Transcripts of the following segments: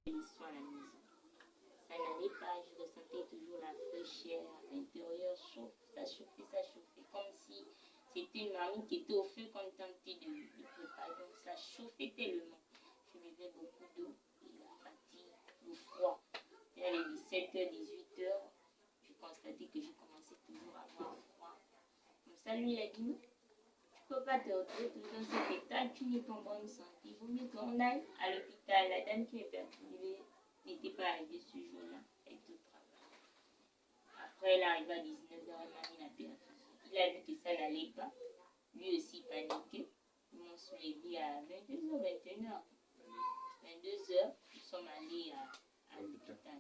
à la maison. Ça n'allait pas, je ressentais toujours la fraîcheur à l'intérieur, chaud, ça chauffait, comme si c'était une marmite qui était au feu qu'on tentait de préparer. Donc ça chauffait tellement. Je buvais beaucoup d'eau et la fatigue, le froid. Vers les 17h, 18h, je constatais que je commençais toujours à avoir froid. Comme ça, lui, il a dit non, tu ne peux pas te retrouver tout dans cet état, tu n'es pas en bonne santé. Il vaut mieux qu'on aille à l'hôpital. La dame qui est perturbée n'était pas arrivée ce jour-là, elle était au travail. Après, elle arrive à 19h, elle m'a mis la perfusion. Il a vu que ça n'allait pas. Lui aussi paniqué. Ils m'ont soulevé à 22h, 21h. 22h, nous sommes allés à l'hôpital.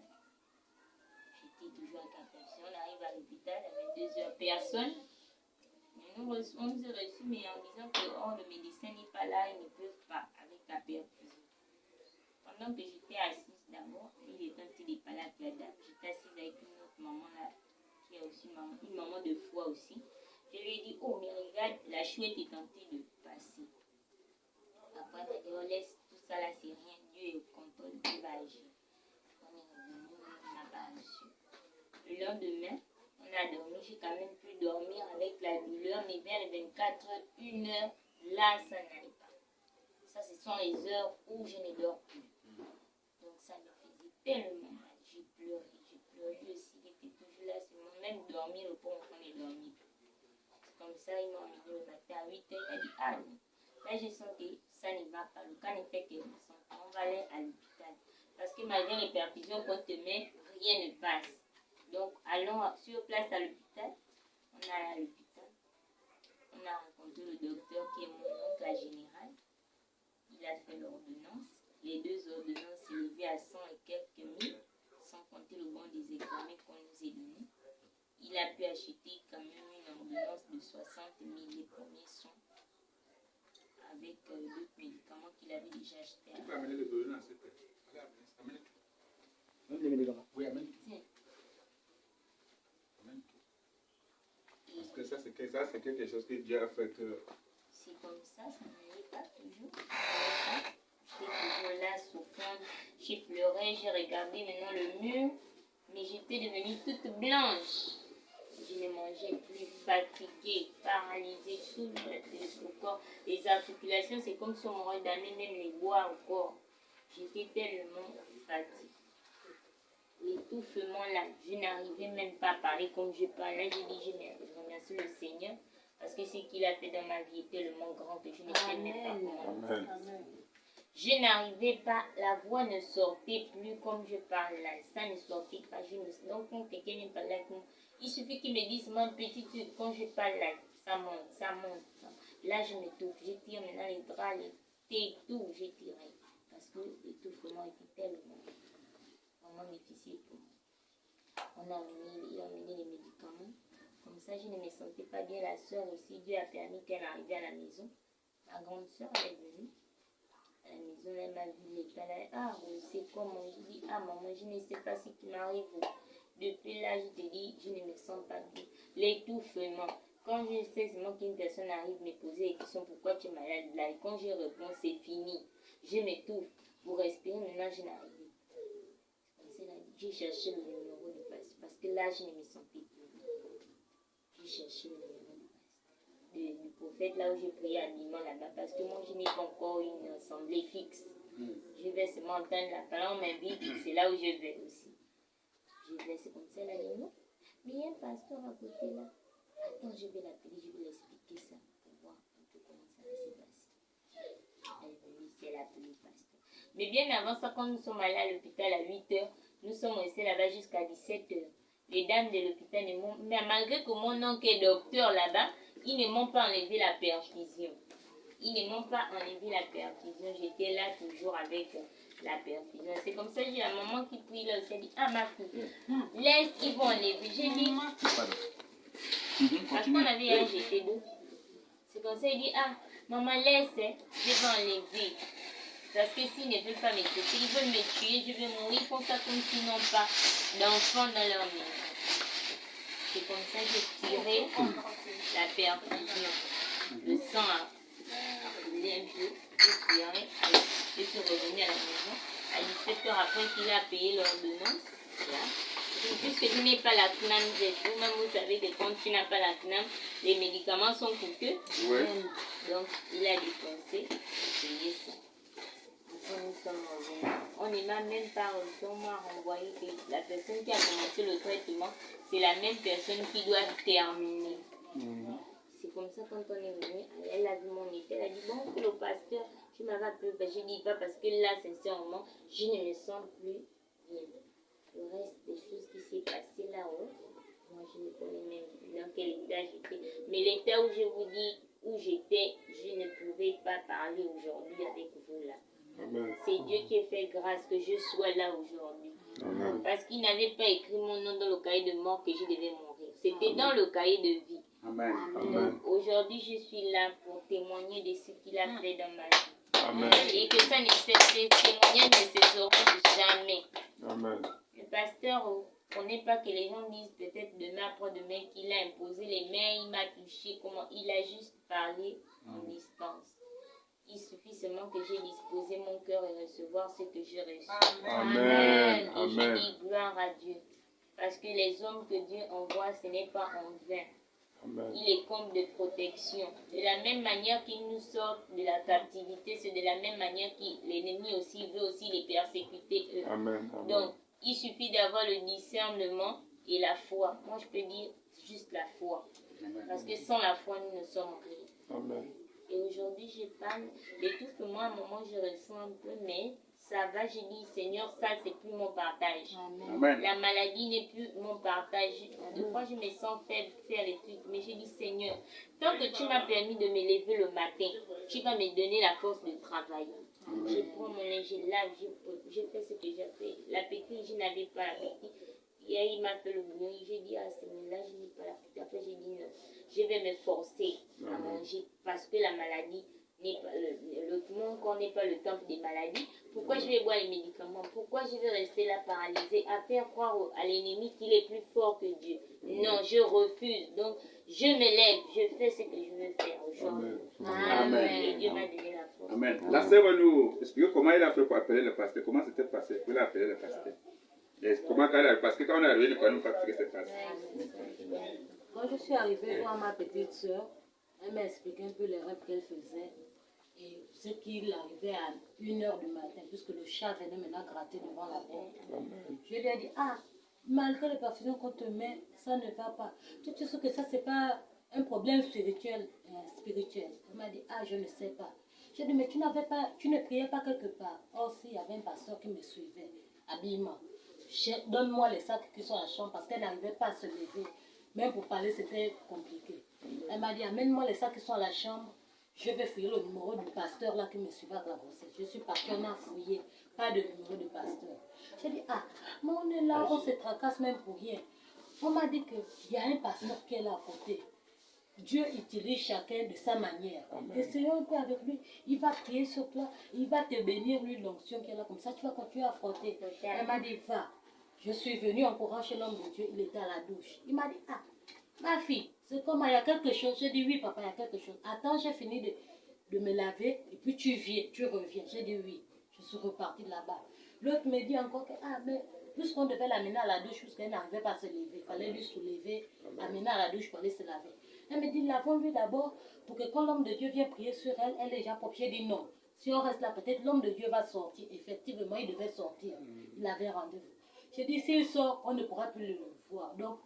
J'étais toujours à Cap-Vert. On arrive à l'hôpital à 22h, personne. On nous a reçus, mais en disant que le médecin n'est pas là, ils ne peuvent pas avec la perfusion. Pendant que j'étais assise d'abord, il est tenté de parler avec la dame. J'étais assise avec une autre maman là, qui est aussi une maman de foi aussi. Je lui ai dit, oh mais regarde, la chouette est tentée de passer. Après, elle m'a dit, oh laisse tout ça là, c'est rien, Dieu est au contrôle, Dieu va agir. On est revenu, on n'a pas reçu. Le lendemain, on a dormi, j'ai quand même pu dormir avec la douleur, mais vers les 24 heures, 1 heure, là, ça n'allait pas. Ça, ce sont les heures où je ne dors plus. Donc, ça me faisait tellement mal. J'ai pleuré. Lui aussi, il était toujours là, c'est moi. Même dormir, le pauvre enfant ne dormit plus. Comme ça, ils m'ont emmené le matin à 8 heures. Il a dit, ah non, là, je sens que ça ne va pas. Le cas ne fait que descendre. On va aller à l'hôpital. Parce que malgré les perfusions qu'on te met, rien ne passe. Donc, allons sur place à l'hôpital. On est allé à l'hôpital. On a rencontré le docteur qui est mon oncle général. Il a fait l'ordonnance. Les 2 ordonnances s'élevaient à 100 et quelques mille, sans compter le bon des examens qu'on nous a donnés. Il a pu acheter quand même une ordonnance de 60 000 les premiers soins, avec d'autres médicaments qu'il avait déjà achetés. Tu peux amener les ordonnances, s'il te plaît. Amène tout. Même les médicaments. Oui, amène tout. Tiens. Amène tout. Parce que ça, c'est quelque chose que Dieu a fait que... C'est comme ça n'allait pas toujours. J'étais toujours là, souffrant. J'ai pleuré, j'ai regardé maintenant le mur, mais j'étais devenue toute blanche. Je ne mangeais plus, fatiguée, paralysée, tout le corps. Les articulations, c'est comme si on m'aurait donné même les bois au corps. J'étais tellement fatiguée. L'étouffement là, je n'arrivais même pas à parler comme je parlais. J'ai dit, je remercie le Seigneur, parce que ce qu'il a fait dans ma vie est tellement grand que je ne sais même pas comment. Amen. Je n'arrivais pas, la voix ne sortait plus comme je parle là, ça ne sortait pas. Donc quand quelqu'un me parlait avec moi, il suffit qu'il me dise, mon petit, quand je parle là, ça monte, ça monte. Là je m'étouffe, je tire maintenant les bras, les têtes, tout, j'ai tiré. Parce que l'étouffement était tellement vraiment difficile pour moi. Il a amené les médicaments. Comme ça, je ne me sentais pas bien. La soeur aussi, Dieu a permis qu'elle arrive à la maison. Ma grande soeur, elle est venue. À la maison, elle m'a vu l'état là. Ah, c'est comment? Je dis, ah maman, je ne sais pas ce qui m'arrive. Depuis là, je te dis, je ne me sens pas bien. L'étouffement. Quand je sais seulement qu'une personne arrive me poser la question, pourquoi tu es malade là? Et quand je réponds, c'est fini. Je m'étouffe. Pour respirer, maintenant, je n'arrive pas. J'ai cherché le numéro de passe. Parce que là, je ne me sentais plus bien. J'ai cherché le numéro de passe. Du prophète, là où j'ai prié à Lima là-bas. Parce que moi, je n'ai pas encore une assemblée fixe. Je vais seulement entendre la parole, on m'invite, c'est là où je vais aussi. Je vais, c'est comme ça, là, non. Mais il y a un pasteur à côté là. Attends, je vais l'appeler, je vais l'expliquer ça pour voir un peu comment ça va se passer. Elle est venue ici, elle a appelé le pasteur. Mais bien avant ça, quand nous sommes allés à l'hôpital à 8h, nous sommes restés là-bas jusqu'à 17h. Les dames de l'hôpital ne m'ont... Mais malgré que mon oncle est docteur là-bas, ils ne m'ont pas enlevé la perfusion. Ils ne m'ont pas enlevé la perfusion. J'étais là toujours avec la perfusion. C'est comme ça que j'ai la maman qui prie là aussi. Elle dit, ah ma fille, laisse, ils vont enlever. J'ai dit, parce qu'on avait jeté d'eau. C'est comme ça, il dit, ah, maman laisse, je vais enlever. Parce que s'ils ne veulent pas me tuer, ils veulent me tuer, je vais mourir comme ça, comme s'ils n'ont pas d'enfants dans leur maison. C'est comme ça que j'ai tiré la perfusion. Le sang a coulé un peu, j'ai tiré, je suis revenue à la maison. À pasteur, après qu'il a payé l'ordonnance, là, puisque je n'ai pas la CNAM, vous-même vous savez que quand tu n'as pas la CNAM, les médicaments sont coûteux. Ouais. Donc, il a dépensé, payé ça. Après, nous sommes revenus. On ne m'a même pas reçu, on m'a renvoyé que la personne qui a commencé le traitement, c'est la même personne qui doit terminer. C'est comme ça, quand on est venu, elle a vu mon état, elle a dit, bon, que le pasteur, tu m'avais appelé, ben, je dis pas parce que là, sincèrement, je ne me sens plus bien. Le reste des choses qui s'est passé là-haut, moi je ne connais même dans quel état j'étais. Mais l'état où je vous dis, où j'étais, je ne pouvais pas parler aujourd'hui avec vous là. C'est Dieu qui a fait grâce que je sois là aujourd'hui. Parce qu'il n'avait pas écrit mon nom dans le cahier de mort que je devais mourir. C'était dans le cahier de vie. Amen. Donc aujourd'hui je suis là pour témoigner de ce qu'il a fait dans ma vie. Amen. Et que ça ne cesse, ces témoignages ne cesseront jamais. Amen. Le pasteur, on n'est pas que les gens disent peut-être demain après-demain qu'il a imposé les mains, il m'a touché, comment il a juste parlé en distance. Il suffit seulement que j'ai disposé mon cœur et recevoir ce que j'ai reçu. Amen. Et je dis gloire à Dieu. Parce que les hommes que Dieu envoie, ce n'est pas en vain. Amen. Il est comme de protection. De la même manière qu'il nous sort de la captivité, c'est de la même manière que l'ennemi aussi veut aussi les persécuter eux. Amen. Donc, il suffit d'avoir le discernement et la foi. Moi, je peux dire juste la foi. Parce que sans la foi, nous ne sommes rien. Amen. Et aujourd'hui, je parle de tout que moi, à un moment, je ressens un peu, mais ça va, je dis, Seigneur, ça, c'est plus mon partage. Amen. La maladie n'est plus mon partage. Des fois, je me sens faible, faire les trucs, mais je dis, Seigneur, tant que tu m'as permis de me lever le matin, tu vas me donner la force de travailler. Je prends mon linge, je lave, je fais ce que j'ai fait. L'appétit, je n'avais pas l'appétit. Hier, il m'a fait le bouillon. J'ai dit, ah, Seigneur, là, je n'ai pas l'appétit. Après, j'ai dit, non, je vais me forcer à manger parce que la maladie n'est pas, mon corps n'est pas le temple des maladies. Pourquoi je vais boire les médicaments? Pourquoi je vais rester là paralysé à faire croire à l'ennemi qu'il est plus fort que Dieu? Non, je refuse. Donc, je me lève, je fais ce que je veux faire aujourd'hui. Amen. Et Dieu m'a donné la force. Amen. La sœur va nous expliquer comment il a fait pour appeler le pasteur. Comment c'était passé? Il a appelé le pasteur. Et comment parce que quand on est arrivé, il ne connaît pas ce qui s'est passé. Quand je suis arrivée voir ma petite soeur, elle m'a expliqué un peu les rêves qu'elle faisait et ce qu'il arrivait à 1h du matin, puisque le chat venait maintenant gratter devant la porte. Je lui ai dit, ah, malgré les perfusions qu'on te met, ça ne va pas. Tu sais que ça, c'est pas un problème spirituel. Elle m'a dit, ah, je ne sais pas. J'ai dit, mais tu ne priais pas quelque part. Or, s'il y avait un pasteur qui me suivait, habillement, donne-moi les sacs qui sont à la chambre parce qu'elle n'arrivait pas à se lever. Même pour parler, c'était compliqué. Elle m'a dit, amène-moi les sacs qui sont à la chambre. Je vais fouiller le numéro du pasteur là qui me suivait avec la grossesse. Je suis partie, on a fouillé. Pas de numéro de pasteur. J'ai dit, ah, mais on est là, on se tracasse même pour rien. On m'a dit qu'il y a un pasteur qui est là à côté. Dieu utilise chacun de sa manière. Essayons un peu avec lui. Il va prier sur toi. Il va te bénir, lui, l'onction qui est là. Comme ça, tu vas continuer à frotter. Elle m'a dit, va. Je suis venue en courant chez l'homme de Dieu. Il était à la douche. Il m'a dit, ah, ma fille, c'est comment, il y a quelque chose. J'ai dit, oui, papa, il y a quelque chose. Attends, j'ai fini de me laver. Et puis tu viens, tu reviens. J'ai dit, oui. Je suis repartie de là-bas. L'autre me dit encore que, ah, mais puisqu'on devait l'amener à la douche, puisqu'elle n'arrivait pas à se lever, il fallait lui soulever, amener à la douche pour aller se laver. Elle me dit, lavons-lui d'abord pour que quand l'homme de Dieu vient prier sur elle, elle est déjà propre. J'ai dit non. Si on reste là, peut-être l'homme de Dieu va sortir. Effectivement, il devait sortir. Il avait rendez-vous. J'ai dit, s'il sort, on ne pourra plus le voir. Donc,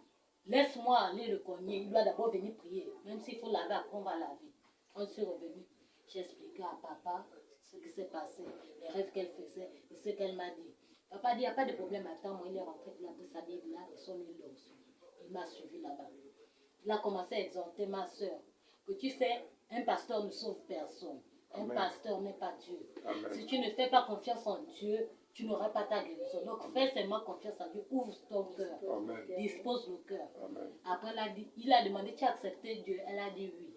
laisse-moi aller le cogner. Il doit d'abord venir prier. Même s'il faut laver, après on va laver. On s'est revenu. J'ai expliqué à papa ce qui s'est passé, les rêves qu'elle faisait et ce qu'elle m'a dit. Papa dit, il n'y a pas de problème. Attends, moi, il est rentré, il a pris sa Bible là et son huile d'onction. Il m'a suivi là-bas. Il a commencé à exhorter ma soeur. Que tu sais, un pasteur ne sauve personne. Un pasteur n'est pas Dieu. Amen. Si tu ne fais pas confiance en Dieu, tu n'auras pas ta guérison. Donc fais seulement confiance en Dieu. Ouvre ton cœur. Dispose le cœur. Après, il a demandé, tu as accepté Dieu? Elle a dit oui.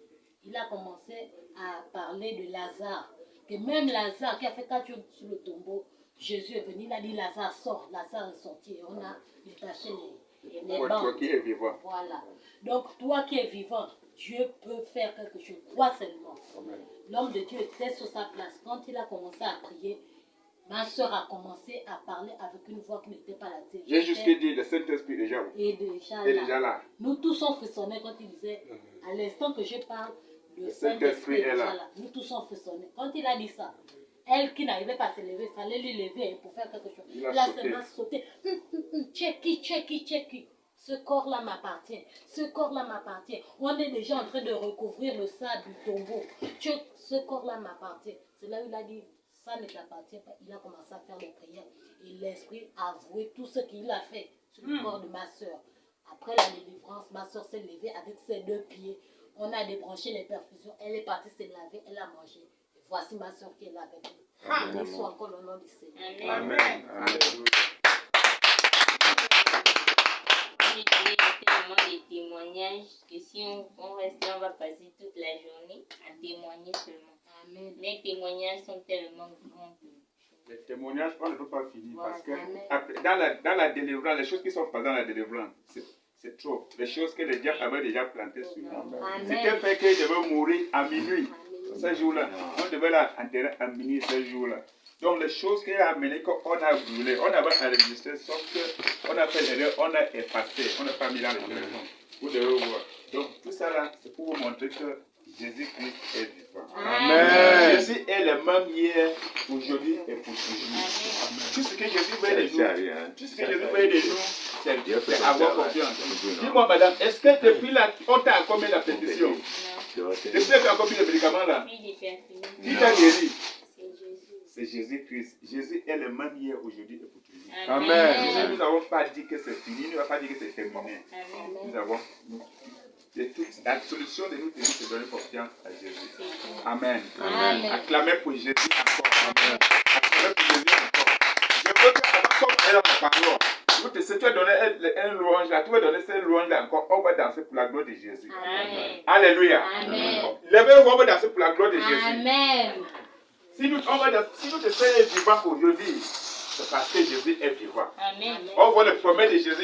Il a commencé à parler de Lazare. Que même Lazare qui a fait 4 jours sur le tombeau, Jésus est venu, il a dit Lazare sort. Lazare est sorti. Et on a détaché les bandes. Toi qui es vivant. Voilà. Donc toi qui es vivant, Dieu peut faire quelque chose. Crois seulement. L'homme de Dieu était sur sa place. Quand il a commencé à prier, ma soeur a commencé à parler avec une voix qui n'était pas la tienne. J'ai juste dit, le Saint-Esprit est déjà là. Nous tous on frissonnait quand il disait, à l'instant que je parle, le Saint-Esprit est là. Nous tous on frissonnait. Quand il a dit ça, elle qui n'arrivait pas à se lever, il fallait lui lever pour faire quelque chose. Il a sauté. Checky. Ce corps-là m'appartient. Ce corps-là m'appartient. On est déjà en train de recouvrir le sable du tombeau. Ce corps-là m'appartient. C'est là où il a dit, ça ne t'appartient pas. Il a commencé à faire des prières. Et l'Esprit a avoué tout ce qu'il a fait sur le corps de ma soeur. Après la délivrance, ma soeur s'est levée avec ses 2 pieds. On a débranché les perfusions. Elle est partie se laver. Elle a mangé. Et voici ma soeur qui est là avec nous. Béni soit encore le nom du Seigneur. Amen. Amen. J'ai tellement de témoignages que si on reste, on va passer toute la journée à témoigner seulement. Amen. Les témoignages sont tellement grands. Les témoignages, on ne peut pas finir Voilà, parce que amen. dans la délivrance, les choses qui sont passées dans la délivrance, c'est trop. Les choses que le diable avait déjà plantées sur nous. C'était fait qu'il devait mourir à minuit. Ce jour-là, on devait l'enterrer à minuit ce jour-là. Donc les choses qu'il a amenées, qu'on a brûlées, on avait enregistré, sauf qu'on a fait l'erreur, on a effacé, on n'a pas mis dans le téléphone. Vous devez voir. Donc tout ça là, c'est pour vous montrer que Jésus-Christ est vivant. Amen. Jésus est le même hier, aujourd'hui et pour toujours. Tout ce que Jésus veut de nous, tout ce que Jésus veut de nous, c'est avoir confiance. Dis-moi madame, est-ce que depuis là, on t'a accompli la pétition? Depuis que tu as accompli le médicament là, qui t'a guéri? C'est Jésus-Christ. Jésus est le même hier, aujourd'hui et pour toujours. Amen. Nous n'avons pas dit que c'est fini, nous n'avons pas dit que c'est terminé. Nous avons... La solution de nous tenir, c'est de donner confiance à Jésus. Amen. Amen. Acclamez pour Jésus encore. Amen. Acclamez pour Jésus encore. Je veux que, comme elle a la parole, si tu as donné un louange là, tu vas donner cette louange là encore, on va danser pour la gloire de Jésus. Amen. Alléluia. Amen. Levez-vous, on va danser pour la gloire de Jésus. Amen. Si nous te faisons vivant aujourd'hui, c'est parce que Jésus est vivant. Amen. On voit le promesse de Jésus.